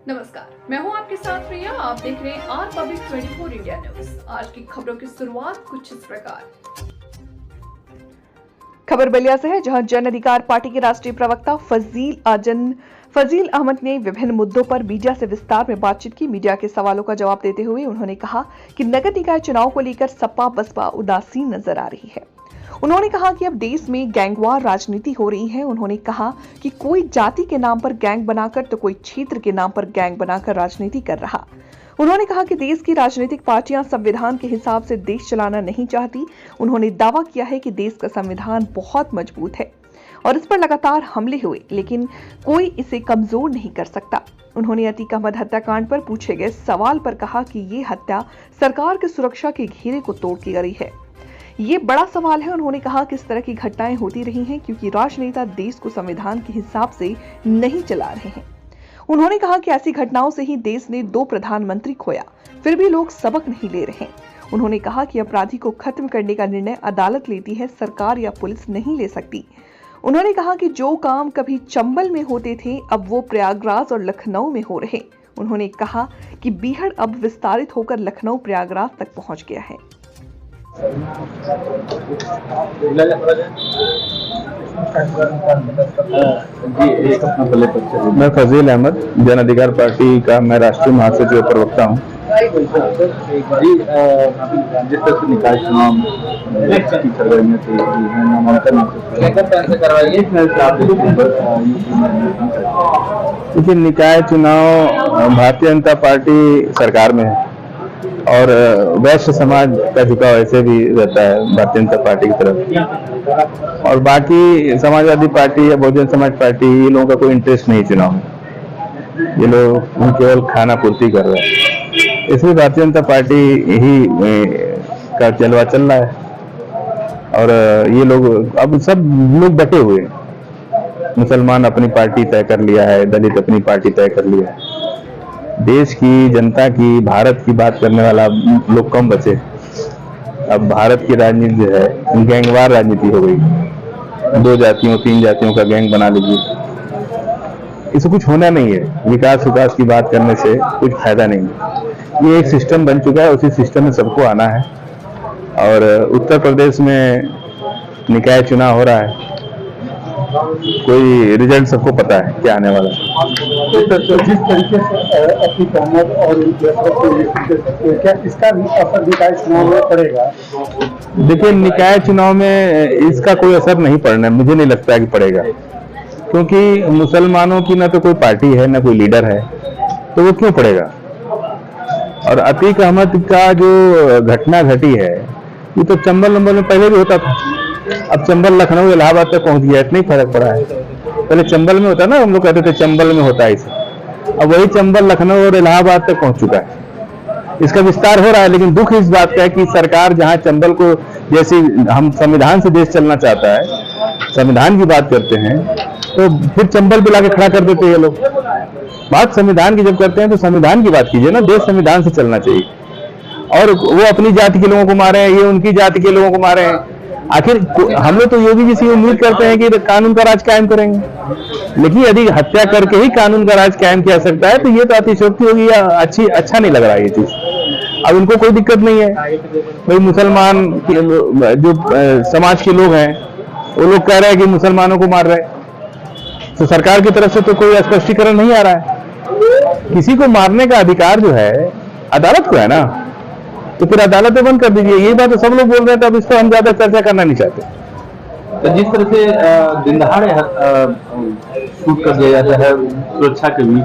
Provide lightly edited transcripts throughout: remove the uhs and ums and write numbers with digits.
नमस्कार, मैं हूं आपके साथ प्रिया। आप देख रहे हैं आर पब्लिक 24 इंडिया न्यूज। आज की खबरों की शुरुआत कुछ इस प्रकार। खबर बलिया से है, जहां जन अधिकार पार्टी के राष्ट्रीय प्रवक्ता फजील अहमद ने विभिन्न मुद्दों पर मीडिया से विस्तार में बातचीत की। मीडिया के सवालों का जवाब देते हुए उन्होंने कहा कि नगर निकाय चुनाव को लेकर सपा बसपा उदासीन नजर आ रही है। उन्होंने कहा कि अब देश में गैंगवार राजनीति हो रही है। उन्होंने कहा कि कोई जाति के नाम पर गैंग बनाकर तो कोई क्षेत्र के नाम पर गैंग बनाकर राजनीति कर रहा। उन्होंने कहा कि देश की राजनीतिक पार्टियां संविधान के हिसाब से देश चलाना नहीं चाहती। उन्होंने दावा किया है कि देश का संविधान बहुत मजबूत है और इस पर लगातार हमले हुए, लेकिन कोई इसे कमजोर नहीं कर सकता। उन्होंने अतीक अहमद हत्याकांड पर पूछे गए सवाल पर कहा कि ये हत्या सरकार की सुरक्षा के घेरे को तोड़ की गई है। ये बड़ा सवाल है। उन्होंने कहा कि इस तरह की घटनाएं होती रही हैं क्योंकि राजनेता देश को संविधान के हिसाब से नहीं चला रहे हैं। उन्होंने कहा कि ऐसी घटनाओं से ही देश ने 2 प्रधानमंत्री खोया, फिर भी लोग सबक नहीं ले रहे। उन्होंने कहा कि अपराधी को खत्म करने का निर्णय अदालत लेती है, सरकार या पुलिस नहीं ले सकती। उन्होंने कहा कि जो काम कभी चंबल में होते थे अब वो प्रयागराज और लखनऊ में हो रहे। उन्होंने कहा कि बीहड़ अब विस्तारित होकर लखनऊ प्रयागराज तक पहुंच गया है। मैं फजील अहमद, जन अधिकार पार्टी का मैं राष्ट्रीय महासचिव प्रवक्ता हूँ। जी, जिस तरह से निकाय चुनाव की सरगर्मियां थी, नामांकन क्योंकि निकाय चुनाव भारतीय जनता पार्टी सरकार में है और वैश्य समाज का झुकाव ऐसे भी रहता है भारतीय जनता पार्टी की तरफ, और बाकी समाजवादी पार्टी या बहुजन समाज पार्टी, ये लोगों का कोई इंटरेस्ट नहीं चुनाव में। ये लोग केवल खाना पूर्ति कर रहे हैं, इसलिए भारतीय जनता पार्टी ही का जलवा चल रहा है। और ये लोग अब सब लोग बटे हुए हैं। मुसलमान अपनी पार्टी तय कर लिया है, दलित अपनी पार्टी तय कर लिया है। देश की जनता की, भारत की बात करने वाला लोग कम बचे। अब भारत की राजनीति जो है गैंगवार राजनीति हो गई। 2 जातियों 3 जातियों का गैंग बना लीजिए, इससे कुछ होना नहीं है। विकास की बात करने से कुछ फायदा नहीं है। ये एक सिस्टम बन चुका है, उसी सिस्टम में सबको आना है। और उत्तर प्रदेश में निकाय चुनाव हो रहा है, कोई रिजल्ट सबको पता है क्या आने वाला है। जिस तरीके से अतीक अहमद और क्या इसका भी असर निकाय चुनाव में पड़ेगा? देखिए, निकाय चुनाव में इसका कोई असर नहीं पड़ना, मुझे नहीं लगता कि पड़ेगा, क्योंकि मुसलमानों की ना तो कोई पार्टी है ना कोई लीडर है, तो वो क्यों पड़ेगा। और अतीक अहमद का जो घटना घटी है, ये तो चंबल में पहले भी होता था। अब चंबल लखनऊ इलाहाबाद तक पहुंच गया, इतना ही फर्क पड़ा है। पहले चंबल में होता ना, हम लोग कहते थे चंबल में होता है इसे, अब वही चंबल लखनऊ और इलाहाबाद तक पहुंच चुका है। इसका विस्तार हो रहा है, लेकिन दुख इस बात का है कि सरकार जहां चंबल को, जैसे हम संविधान से देश चलना चाहता है, संविधान की बात करते हैं, तो फिर चंबल पे लाके खड़ा कर देते हैं ये लोग। बात संविधान की जब करते हैं तो संविधान की बात कीजिए ना, देश संविधान से चलना चाहिए। और वो अपनी जाति के लोगों को मारे हैं, ये उनकी जाति के लोगों को मारे हैं। आखिर हम लोग तो योगी जी से उम्मीद करते हैं कि कानून का राज कायम करेंगे, लेकिन यदि हत्या करके ही कानून का राज कायम किया सकता है तो ये तो अतिशयोक्ति होगी या अच्छा नहीं लग रहा है ये चीज। अब उनको कोई दिक्कत नहीं है भाई, मुसलमान जो समाज के लोग हैं वो लोग कह रहे हैं कि मुसलमानों को मार रहे हैं, तो सरकार की तरफ से तो कोई स्पष्टीकरण नहीं आ रहा है। किसी को मारने का अधिकार जो है अदालत को है ना, तो फिर अदालतें बंद कर दीजिए। ये बात तो सब लोग बोल रहे हैं, तो अब इस पर हम ज्यादा चर्चा करना नहीं चाहते। तो जिस तरह से दिन दहाड़े शूट कर दिया जाता है सुरक्षा के बीच,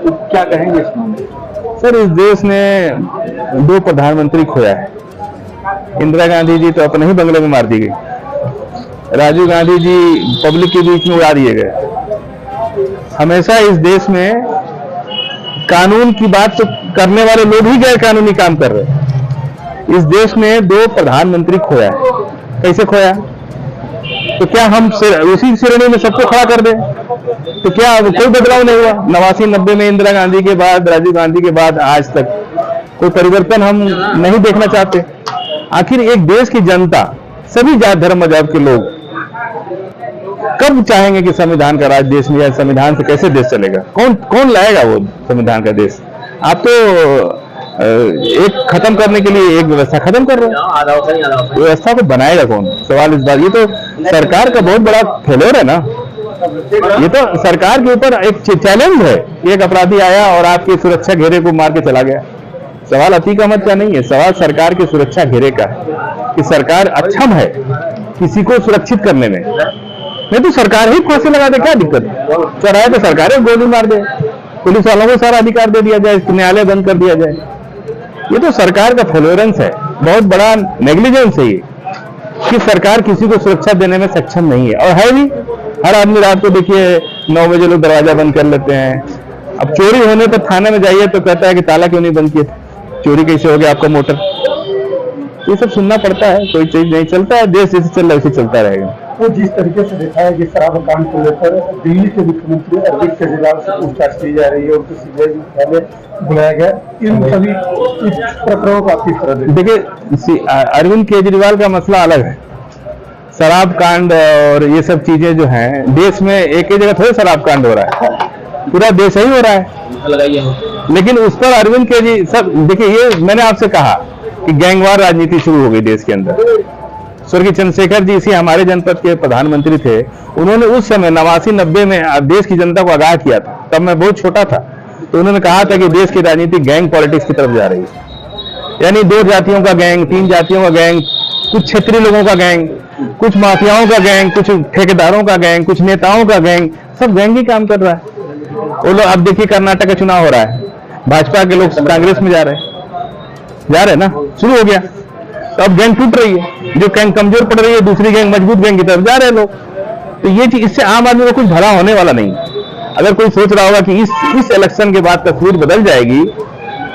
तो क्या कहेंगे इस मामले? सर, इस देश ने 2 प्रधानमंत्री खोया है। इंदिरा गांधी जी तो अपने ही बंगले में मार दी गई, राजीव गांधी जी पब्लिक के बीच में उड़ा दिए गए। हमेशा इस देश में कानून की बात तो करने वाले लोग ही गैर कानूनी काम कर रहे हैं। इस देश ने 2 प्रधानमंत्री खोया है। कैसे खोया? तो क्या हम उसी श्रेणी में सबको खड़ा कर दें? तो क्या कोई बदलाव नहीं हुआ? 89-90 में इंदिरा गांधी के बाद, राजीव गांधी के बाद आज तक कोई परिवर्तन हम नहीं देखना चाहते। आखिर एक देश की जनता, सभी जात धर्म मजहब के लोग कब चाहेंगे कि संविधान का राज देश में, या संविधान से कैसे देश चलेगा? कौन लाएगा वो संविधान का देश? आप तो एक खत्म करने के लिए एक व्यवस्था खत्म कर रहे हो, व्यवस्था को बनाएगा कौन? सवाल इस बात, ये तो सरकार का बहुत बड़ा फेलियर है ना। ये तो सरकार के ऊपर एक चैलेंज है। एक अपराधी आया और आपकी सुरक्षा घेरे को मार के चला गया। सवाल अतीक अहमद का नहीं है, सवाल सरकार की सुरक्षा घेरे का है कि सरकार अक्षम है किसी को सुरक्षित करने में। नहीं तो सरकार ही फांसी लगा दे, क्या दिक्कत है? चौराहे तो सरकार है, गोली मार दे, पुलिस वालों को सारा अधिकार दे दिया जाए, न्यायालय बंद कर दिया जाए। ये तो सरकार का फेलोरेंस है, बहुत बड़ा नेग्लिजेंस है ये कि सरकार किसी को सुरक्षा देने में सक्षम नहीं है। और है भी, हर आदमी रात को देखिए 9 बजे लोग दरवाजा बंद कर लेते हैं। अब चोरी होने पर थाने में जाइए तो कहता है कि ताला क्यों नहीं बंद किया, चोरी कैसे हो गया आपका मोटर? ये सब सुनना पड़ता है, कोई चीज नहीं चलता है, देश जैसे चल रहा है उसे चलता रहेगा। तो जिस तरीके से देखा है कि शराब कांड को लेकर दिल्ली के मुख्यमंत्री अरविंद केजरीवाल से पूछताछ की जा रही है और सीबीआई मुख्यालय बुलाया गया, इन सभी प्रकरणों को आपकी तरह देखिए, अरविंद केजरीवाल का मसला अलग है। शराब कांड और ये सब चीजें जो हैं, देश में एक ही जगह थोड़ी शराब कांड हो रहा है, पूरा देश ही हो रहा है। लेकिन उस पर अरविंद केजरी सब देखिए, ये मैंने आपसे कहा कि गैंगवार राजनीति शुरू हो गई देश के अंदर। स्वर्गीय चंद्रशेखर जी इसी हमारे जनपद के प्रधानमंत्री थे, उन्होंने उस समय 89-90 में देश की जनता को आगाह किया था। तब मैं बहुत छोटा था, तो उन्होंने कहा था कि देश की राजनीति गैंग पॉलिटिक्स की तरफ जा रही है, यानी 2 जातियों का गैंग, 3 जातियों का गैंग, कुछ क्षेत्रीय लोगों का गैंग, कुछ माफियाओं का गैंग, कुछ ठेकेदारों का गैंग, कुछ नेताओं का गैंग, सब गैंग ही काम कर रहा है। वो लोग, अब देखिए कर्नाटक का चुनाव हो रहा है, भाजपा के लोग कांग्रेस में जा रहे हैं ना, शुरू हो गया। तो अब गैंग टूट रही है, जो गैंग कमजोर पड़ रही है, दूसरी गैंग मजबूत गैंग की तरफ जा रहे हैं लोग। तो ये चीज, इससे आम आदमी को कुछ भला होने वाला नहीं। अगर कोई सोच रहा होगा कि इस इलेक्शन के बाद तस्वीर बदल जाएगी,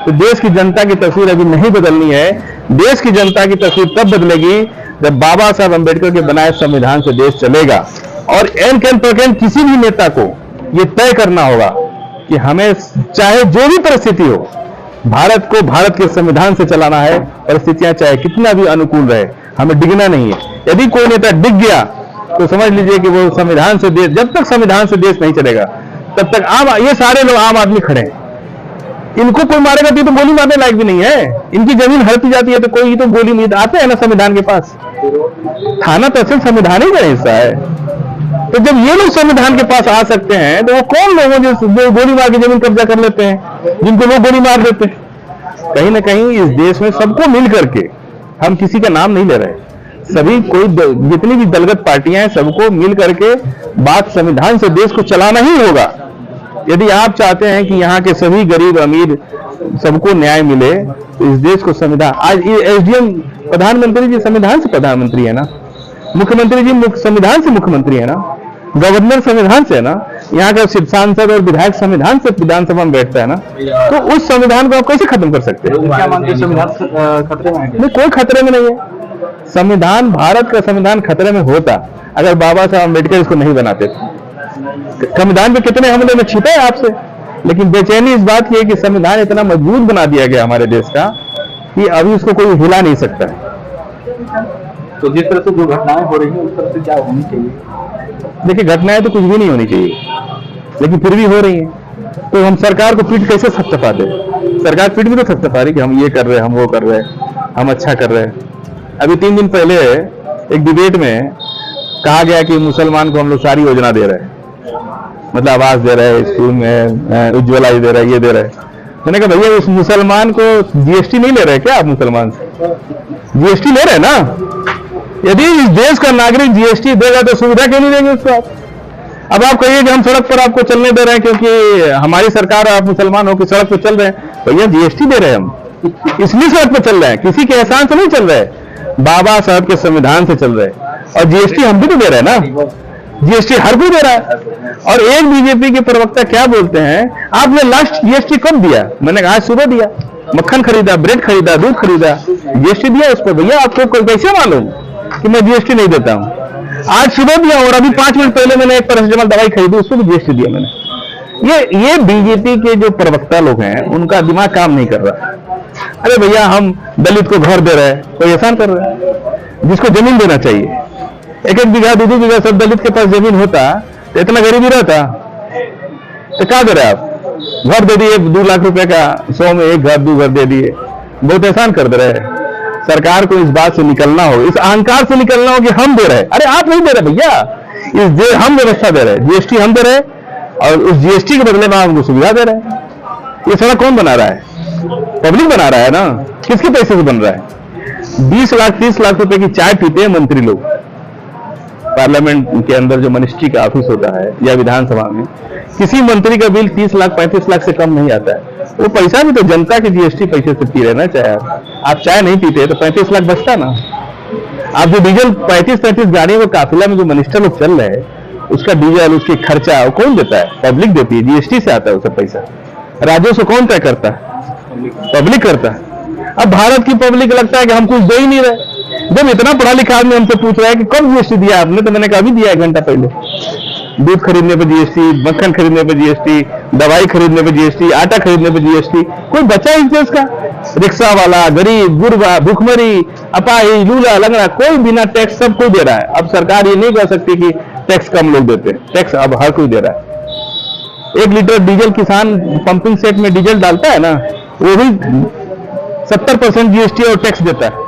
तो देश की जनता की तस्वीर अभी नहीं बदलनी है। देश की जनता की तस्वीर तब बदलेगी जब बाबा साहब अम्बेडकर के बनाए संविधान से देश चलेगा। और एन कैन प्रकेंड किसी भी नेता को ये तय करना होगा कि हमें चाहे जो भी परिस्थिति हो, भारत को भारत के संविधान से चलाना है। परिस्थितियां चाहे कितना भी अनुकूल रहे, हमें डिगना नहीं है। यदि कोई नेता डिग गया तो समझ लीजिए कि वो संविधान से देश, जब तक संविधान से देश नहीं चलेगा तब तक ये सारे लोग आम आदमी खड़े हैं। इनको कोई मारेगा तो गोली मारने लायक भी नहीं है। इनकी जमीन हड़पी जाती है तो कोई तो गोली नहीं, आते हैं ना संविधान के पास। थाना तहसील संविधान ही का हिस्सा है। तो जब ये लोग संविधान के पास आ सकते हैं तो वो कौन लोग हैं जो गोली मार के जमीन कब्जा कर लेते हैं, जिनको लोग गोली मार देते हैं? कहीं ना कहीं इस देश में सबको मिल करके, हम किसी का नाम नहीं ले रहे, सभी कोई जितनी भी दलगत पार्टियां हैं सबको मिल करके बात संविधान से देश को चलाना ही होगा। यदि आप चाहते हैं कि यहाँ के सभी गरीब अमीर सबको न्याय मिले तो इस देश को संविधान, आज एसडीएम प्रधानमंत्री जी संविधान से प्रधानमंत्री है ना, मुख्यमंत्री जी संविधान से मुख्यमंत्री है ना, गवर्नर संविधान से है ना, यहाँ का सांसद और विधायक संविधान से विधानसभा में बैठता है ना। तो उस संविधान को आप कैसे खत्म कर सकते हैं? क्या मानते हैं संविधान खतरे में है? नहीं, कोई खतरे में नहीं है। संविधान, भारत का संविधान खतरे में होता अगर बाबा साहब अम्बेडकर इसको नहीं बनाते। संविधान पे कितने हमले में छिपे आपसे, लेकिन बेचैनी इस बात की है कि संविधान इतना मजबूत बना दिया गया हमारे देश का कि अभी उसको कोई हिला नहीं सकता है। तो जिस तरह से जो घटनाएं हो रही है उस तरह से क्या होनी चाहिए? देखिए, घटनाएं तो कुछ भी नहीं होनी चाहिए, लेकिन फिर भी हो रही हैं। तो हम सरकार को पीठ कैसे थपथपा दें? सरकार पीठ भी तो थपथपा रही कि हम ये कर रहे हैं, हम वो कर रहे हैं, हम अच्छा कर रहे हैं। अभी 3 दिन पहले एक डिबेट में कहा गया कि मुसलमान को हम लोग सारी योजना दे रहे हैं, मतलब आवास दे रहे हैं, स्कूल में उज्ज्वला दे रहे हैं, ये दे रहे हैं। मैंने कहा भैया, उस मुसलमान को जीएसटी नहीं ले रहे क्या आप? मुसलमान से जीएसटी ले रहे हैं ना। यदि इस देश का नागरिक जीएसटी देगा तो सुविधा क्यों नहीं देंगे उसको आप? अब आप कहिए कि हम सड़क पर आपको चलने दे रहे हैं क्योंकि हमारी सरकार, आप मुसलमान हो कि सड़क पर चल रहे हैं। भैया, जीएसटी दे रहे हैं हम, इसलिए सड़क पर चल रहे हैं, किसी के एहसान से नहीं चल रहे, बाबा साहब के संविधान से चल रहे हैं। और जीएसटी हम भी तो दे रहे हैं ना, जीएसटी हर कोई दे रहा है। और एक बीजेपी के प्रवक्ता क्या बोलते हैं, आपने लास्ट जीएसटी कब दिया? मैंने कहा आज सुबह दिया, मक्खन खरीदा, ब्रेड खरीदा, दूध खरीदा, जीएसटी दिया उस पर। भैया, आपको कैसे मालूम कि मैं जीएसटी नहीं देता हूं? आज सुबह दिया और अभी 5 मिनट पहले मैंने एक पैरासिटामोल दवाई खरीदी, उसको भी जीएसटी दिया मैंने। ये बीजेपी के जो प्रवक्ता लोग हैं उनका दिमाग काम नहीं कर रहा। अरे भैया, हम दलित को घर दे रहे हैं, कोई एहसान कर रहे हैं? जिसको जमीन देना चाहिए, एक एक बीघा 2-2 बीघा सब दलित के पास जमीन होता तो इतना गरीबी रहता। तो क्या करें आप, घर दे दिए 2 लाख रुपए का, 100 में 1 घर 2 घर दे दिए, बहुत एहसान कर दे रहे हैं। सरकार को इस बात से निकलना हो, इस अहंकार से निकलना हो कि हम दे रहे हैं। अरे आप नहीं दे रहे भैया, हम व्यवस्था दे रहे हैं, जीएसटी हम दे रहे हैं और उस जीएसटी के बदले में हमको सुविधा दे रहे हैं। ये सड़क कौन बना रहा है? पब्लिक बना रहा है ना। किसके पैसे से बन रहा है? 20 लाख 30 लाख रुपए की चाय पीते हैं मंत्री लोग। पार्लियामेंट के अंदर जो मिनिस्ट्री का ऑफिस होता है या विधानसभा में, किसी मंत्री का बिल 30 लाख 35 लाख से कम नहीं आता है। वो पैसा भी तो जनता के जीएसटी पैसे से पी रहे ना चाय। आप चाय नहीं पीते तो 35 लाख बचता ना। आप जो डीजल 35-35 गाड़ियों का काफिला में जो मिनिस्टर लोग चल रहे हैं, उसका डीजल उसके खर्चा वो कौन देता है? पब्लिक देती है, जीएसटी से आता है उसका पैसा। राजस्व कौन तय करता है? पब्लिक करता है। अब भारत की पब्लिक लगता है कि हम कुछ दे ही नहीं रहे। जब इतना पढ़ा लिखा आदमी हमसे पूछ रहा है कि कब जीएसटी दिया आपने, तो मैंने कहा अभी दिया 1 घंटा पहले। दूध खरीदने पर जीएसटी, मक्खन खरीदने पर जीएसटी, दवाई खरीदने पर जीएसटी, आटा खरीदने पर जीएसटी। कोई बचा इस देश का? रिक्शा वाला, गरीब, गुरबा, भुखमरी, अपाही, लूला, लंगड़ा, कोई बिना टैक्स सब कोई दे रहा है। अब सरकार ये नहीं कह सकती कि टैक्स कम लोग देते हैं, टैक्स अब हर कोई दे रहा है। 1 लीटर डीजल किसान पंपिंग सेट में डीजल डालता है ना, वो भी 70% जीएसटी और टैक्स देता है।